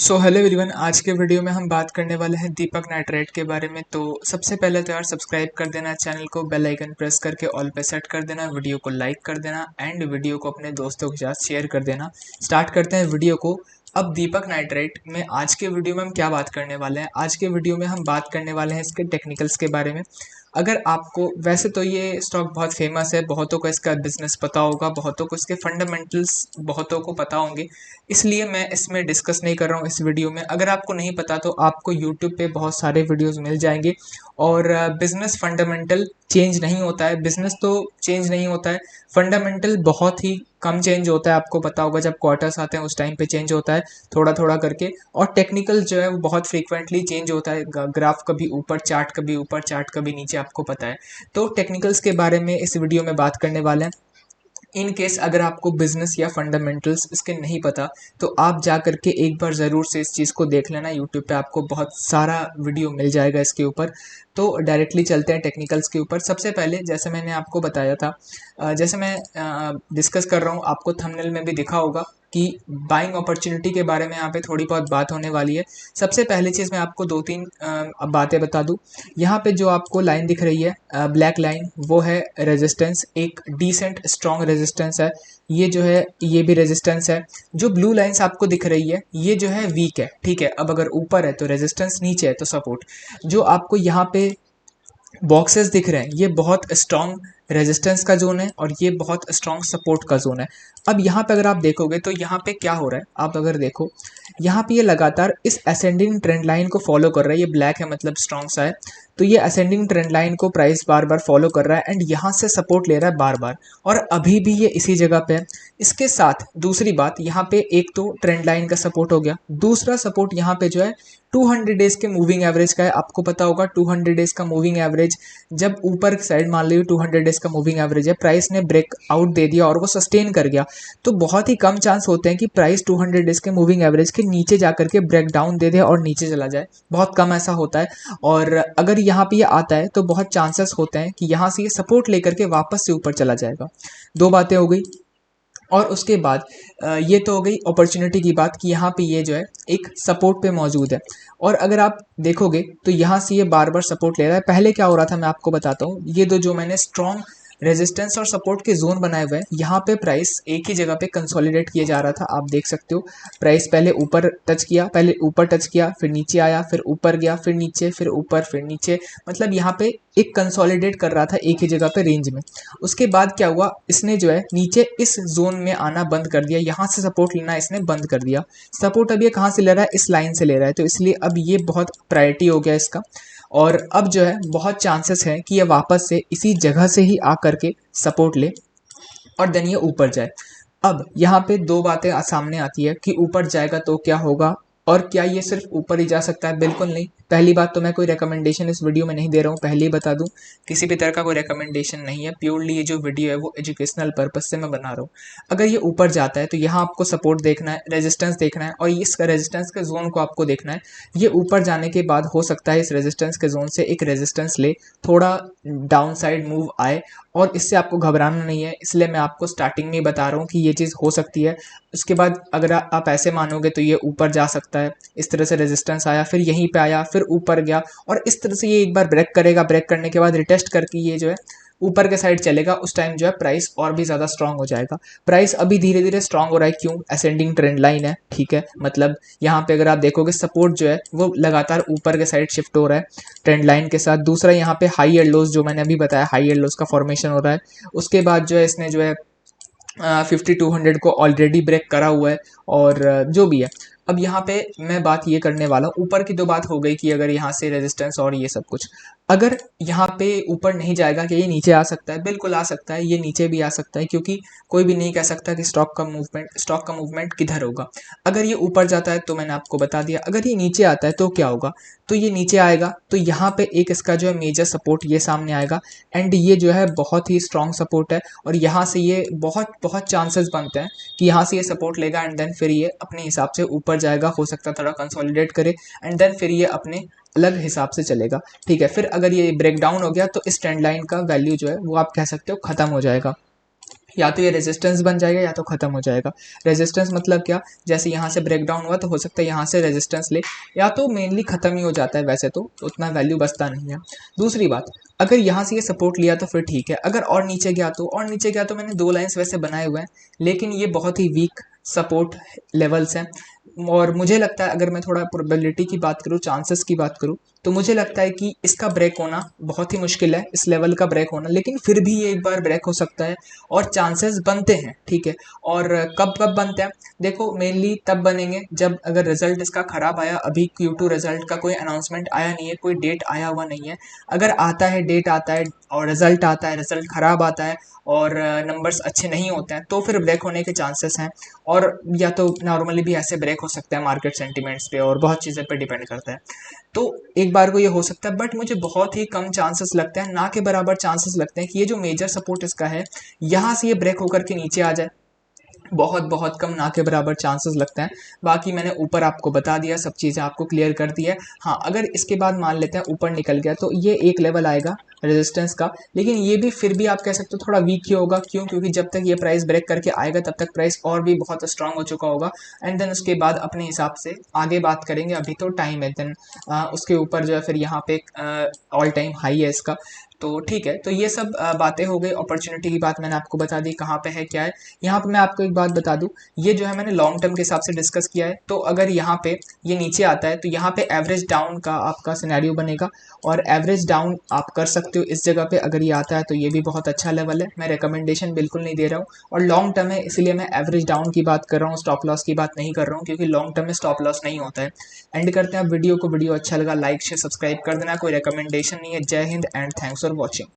So hello everyone, आज के video में हम बात करने वाले हैं दीपक नाइट्राइट के बारे में। तो सबसे पहले तो यार सब्सक्राइब कर देना चैनल को, बेल आइकन प्रेस करके ऑल पे सेट कर देना, वीडियो को लाइक कर देना एंड वीडियो को अपने दोस्तों के साथ शेयर कर देना। स्टार्ट करते हैं वीडियो को। अब दीपक नाइट्राइट में आज के वीडियो में हम क्या बात करने वाले हैं? आज के वीडियो में हम बात करने वाले हैं इसके टेक्निकल्स के बारे में। अगर आपको, वैसे तो ये स्टॉक बहुत फेमस है, बहुतों को इसका बिजनेस पता होगा, बहुतों को इसके फंडामेंटल्स बहुतों को पता होंगे, इसलिए मैं इसमें डिस्कस नहीं कर रहा हूँ इस वीडियो में। अगर आपको नहीं पता तो आपको यूट्यूब पे बहुत सारे वीडियोस मिल जाएंगे। और बिजनेस फंडामेंटल चेंज नहीं होता है, बिजनेस तो चेंज नहीं होता है, फंडामेंटल बहुत ही कम चेंज होता है। आपको पता होगा जब क्वार्टर्स आते हैं उस टाइम पे चेंज होता है थोड़ा थोड़ा करके। और टेक्निकल जो है वो बहुत फ्रीक्वेंटली चेंज होता है, ग्राफ कभी ऊपर चार्ट, कभी ऊपर चार्ट, कभी नीचे, आपको पता है। तो टेक्निकल्स के बारे में इस वीडियो में बात करने वाले हैं। इन केस अगर आपको बिजनेस या फंडामेंटल्स इसके नहीं पता तो आप जा करके एक बार ज़रूर से इस चीज़ को देख लेना। यूट्यूब पे आपको बहुत सारा वीडियो मिल जाएगा इसके ऊपर। तो डायरेक्टली चलते हैं टेक्निकल्स के ऊपर। सबसे पहले जैसे मैंने आपको बताया था, जैसे मैं डिस्कस कर रहा हूँ, आपको थंबनेल में भी दिखा होगा कि बाइंग अपॉर्चुनिटी के बारे में यहाँ पे थोड़ी बहुत बात होने वाली है। सबसे पहली चीज़ मैं आपको दो तीन बातें बता दूँ। यहाँ पे जो आपको लाइन दिख रही है, ब्लैक लाइन, वो है रेजिस्टेंस, एक डिसेंट स्ट्रॉन्ग रेजिस्टेंस है। ये जो है ये भी रेजिस्टेंस है। जो ब्लू लाइंस आपको दिख रही है ये जो है वीक है, ठीक है। अब अगर ऊपर है तो रेजिस्टेंस, नीचे है तो सपोर्ट। जो आपको यहाँ पे बॉक्सेस दिख रहे हैं ये बहुत स्ट्रॉन्ग रेजिस्टेंस का जोन है और ये बहुत स्ट्रॉन्ग सपोर्ट का जोन है। अब यहाँ पे अगर आप देखोगे तो यहाँ पे क्या हो रहा है, आप अगर देखो यहाँ पे ये लगातार इस असेंडिंग ट्रेंड लाइन को फॉलो कर रहा है। ये ब्लैक है मतलब स्ट्रॉन्ग सा है, तो ये असेंडिंग ट्रेंड लाइन को प्राइस बार बार फॉलो कर रहा है एंड यहाँ से सपोर्ट ले रहा है बार बार, और अभी भी ये इसी जगह पे है। इसके साथ दूसरी बात, यहाँ पे एक तो ट्रेंड लाइन का सपोर्ट हो गया, दूसरा सपोर्ट यहाँ पे जो है 200 डेज के मूविंग एवरेज का है। आपको पता होगा 200 डेज का मूविंग एवरेज जब ऊपर साइड, मान लो 200 डेज का मूविंग एवरेज है, प्राइस ने ब्रेक आउट दे दिया और वो सस्टेन कर गया, तो बहुत ही कम चांस होते हैं कि प्राइस 200 डेज के मूविंग एवरेज के नीचे जाकर के ब्रेक डाउन दे दे और नीचे चला जाए। बहुत कम ऐसा होता है। और अगर यहाँ पे ये आता है तो बहुत चांसेस होते हैं कि यहाँ से ये सपोर्ट लेकर के वापस से ऊपर चला जाएगा। दो बातें हो गई। और उसके बाद ये तो हो गई अपॉर्चुनिटी की बात कि यहाँ पे ये जो है एक सपोर्ट पे मौजूद है। और अगर आप देखोगे तो यहाँ से ये बार बार सपोर्ट ले रहा है। पहले क्या हो रहा था मैं आपको बताता हूँ। ये दो जो मैंने स्ट्रॉन्ग रेजिस्टेंस और सपोर्ट के जोन बनाए हुए हैं, यहाँ पे प्राइस एक ही जगह पे कंसोलिडेट किया जा रहा था। आप देख सकते हो प्राइस पहले ऊपर टच किया, पहले ऊपर टच किया, फिर नीचे आया, फिर ऊपर गया, फिर नीचे, फिर ऊपर, फिर नीचे, मतलब यहाँ पे एक कंसोलिडेट कर रहा था एक ही जगह पे रेंज में। उसके बाद क्या हुआ, इसने जो है नीचे इस जोन में आना बंद कर दिया, यहाँ से सपोर्ट लेना इसने बंद कर दिया। सपोर्ट अब ये कहाँ से ले रहा है, इस लाइन से ले रहा है, तो इसलिए अब ये बहुत प्रायोरिटी हो गया इसका। और अब जो है बहुत चांसेस है कि ये वापस से इसी जगह से ही आ करके सपोर्ट ले और देन ये ऊपर जाए। अब यहाँ पे दो बातें सामने आती है कि ऊपर जाएगा तो क्या होगा, और क्या ये सिर्फ ऊपर ही जा सकता है? बिल्कुल नहीं। पहली बात तो मैं कोई रिकमेंडेशन इस वीडियो में नहीं दे रहा हूँ, पहले ही बता दूँ, किसी भी तरह का कोई रिकमेंडेशन नहीं है। प्योरली ये जो वीडियो है वो एजुकेशनल पर्पज से मैं बना रहा हूँ। अगर ये ऊपर जाता है तो यहाँ आपको सपोर्ट देखना है, रेजिस्टेंस देखना है, और इस रेजिस्टेंस के जोन को आपको देखना है। ये ऊपर जाने के बाद हो सकता है इस रेजिस्टेंस के जोन से एक रेजिस्टेंस ले, थोड़ा डाउन साइड मूव आए, और इससे आपको घबराना नहीं है। इसलिए मैं आपको स्टार्टिंग में ही बता रहा हूँ कि ये चीज़ हो सकती है। उसके बाद अगर आप ऐसे मानोगे तो ये ऊपर जा सकता है। इस तरह से रेजिस्टेंस आया, फिर यहीं पे आया, फिर ऊपर गया, और इस तरह से ये एक बार ब्रेक करेगा, ब्रेक करने के बाद रिटेस्ट करके ये जो है ऊपर के साइड चलेगा। उस टाइम जो है प्राइस और भी ज़्यादा स्ट्रांग हो जाएगा। प्राइस अभी धीरे धीरे स्ट्रांग हो रहा है, क्यों? असेंडिंग ट्रेंड लाइन है, ठीक है। मतलब यहाँ पे अगर आप देखोगे सपोर्ट जो है वो लगातार ऊपर के साइड शिफ्ट हो रहा है ट्रेंड लाइन के साथ। दूसरा यहाँ पे हाई एंड लोज, जो मैंने अभी बताया, हाई एंड लोज का फॉर्मेशन हो रहा है। उसके बाद जो है इसने जो है 5200 को ऑलरेडी ब्रेक करा हुआ है, और जो भी है। अब यहाँ पे मैं बात ये करने वाला हूँ, ऊपर की दो बात हो गई कि अगर यहाँ से रेजिस्टेंस और ये सब कुछ, अगर यहाँ पे ऊपर नहीं जाएगा कि ये नीचे आ सकता है? बिल्कुल आ सकता है, ये नीचे भी आ सकता है, क्योंकि कोई भी नहीं कह सकता कि स्टॉक का मूवमेंट किधर होगा। अगर ये ऊपर जाता है तो मैंने आपको बता दिया, अगर ये नीचे आता है तो क्या होगा, तो ये नीचे आएगा तो यहाँ पे एक इसका जो है मेजर सपोर्ट ये सामने आएगा, एंड ये जो है बहुत ही स्ट्रॉन्ग सपोर्ट है। और यहाँ से ये बहुत बहुत चांसेस बनते हैं कि यहाँ से ये सपोर्ट लेगा एंड देन फिर ये अपने हिसाब से ऊपर जाएगा। हो सकता है थोड़ा कंसोलिडेट करे एंड देन फिर ये अपने अलग हिसाब से चलेगा, ठीक है। फिर अगर ये ब्रेक डाउन हो गया तो इस ट्रेंड लाइन का वैल्यू जो है वो आप कह सकते हो खत्म हो जाएगा। या तो ये रेजिस्टेंस बन जाएगा या तो खत्म हो जाएगा। रेजिस्टेंस मतलब क्या, जैसे यहाँ से ब्रेक डाउन हुआ तो हो सकता है यहाँ से रेजिस्टेंस ले, या तो मेनली खत्म ही हो जाता है, वैसे तो उतना वैल्यू बचता नहीं है। दूसरी बात, अगर यहाँ से ये सपोर्ट लिया तो फिर ठीक है, अगर और नीचे गया तो, और नीचे गया तो मैंने 2 लाइंस वैसे बनाए हुए हैं, लेकिन ये बहुत ही वीक सपोर्ट लेवल्स हैं। और मुझे लगता है अगर मैं थोड़ा प्रोबेबिलिटी की बात करूँ, चांसेस की बात करूँ, तो मुझे लगता है कि इसका ब्रेक होना बहुत ही मुश्किल है, इस लेवल का ब्रेक होना, लेकिन फिर भी ये एक बार ब्रेक हो सकता है और चांसेस बनते हैं, ठीक है। और कब कब बनते हैं, देखो मेनली तब बनेंगे जब अगर रिजल्ट इसका खराब आया, अभी Q2 रिजल्ट का कोई अनाउंसमेंट आया नहीं है, कोई डेट आया हुआ नहीं है। अगर आता है, डेट आता है और रिजल्ट आता है, रिजल्ट खराब आता है और नंबर्स अच्छे नहीं होते हैं, तो फिर ब्रेक होने के चांसेस हैं। और या तो नॉर्मली भी ऐसे ब्रेक हो सकता है मार्केट सेंटिमेंट्स पे और बहुत चीज़ें पे डिपेंड करता है। तो एक बार को ये हो सकता है, बट मुझे बहुत ही कम चांसेस लगते हैं, ना के बराबर चांसेस लगते हैं कि ये जो मेजर सपोर्ट इसका है यहाँ से ये ब्रेक होकर के नीचे आ जाए। बहुत बहुत कम, ना के बराबर चांसेस लगते हैं। बाकी मैंने ऊपर आपको बता दिया, सब चीज़ें आपको क्लियर कर दी है। हाँ, अगर इसके बाद मान लेते हैं ऊपर निकल गया तो ये एक लेवल आएगा रेजिस्टेंस का, लेकिन ये भी फिर भी आप कह सकते हो थोड़ा वीक ही होगा। क्यों? क्योंकि जब तक ये प्राइस ब्रेक करके आएगा तब तक प्राइस और भी बहुत स्ट्रांग हो चुका होगा, एंड देन उसके बाद अपने हिसाब से आगे बात करेंगे, अभी तो टाइम है। देन उसके ऊपर जो है फिर यहाँ पे ऑल टाइम हाई है इसका। तो ठीक है, तो ये सब बातें हो गई। अपॉर्चुनिटी की बात मैंने आपको बता दी, कहाँ पे है क्या है। यहाँ पे मैं आपको एक बात बता दूं, ये जो है मैंने लॉन्ग टर्म के हिसाब से डिस्कस किया है। तो अगर यहाँ पे ये नीचे आता है तो यहाँ पे एवरेज डाउन का आपका सिनेरियो बनेगा, और एवरेज डाउन आप कर सकते हो इस जगह पे। अगर ये आता है तो ये भी बहुत अच्छा लेवल है, मैं रिकमेंडेशन बिल्कुल नहीं दे रहा हूँ। और लॉन्ग टर्म है इसलिए मैं एवरेज डाउन की बात कर रहा हूँ, स्टॉप लॉस की बात नहीं कर रहा हूँ, क्योंकि लॉन्ग टर्म में स्टॉप लॉस नहीं होता है। एंड करते हैं वीडियो को। वीडियो अच्छा लगा लाइक शेयर सब्सक्राइब कर देना, कोई रिकमेंडेशन नहीं है। जय Hind and thanks for watching.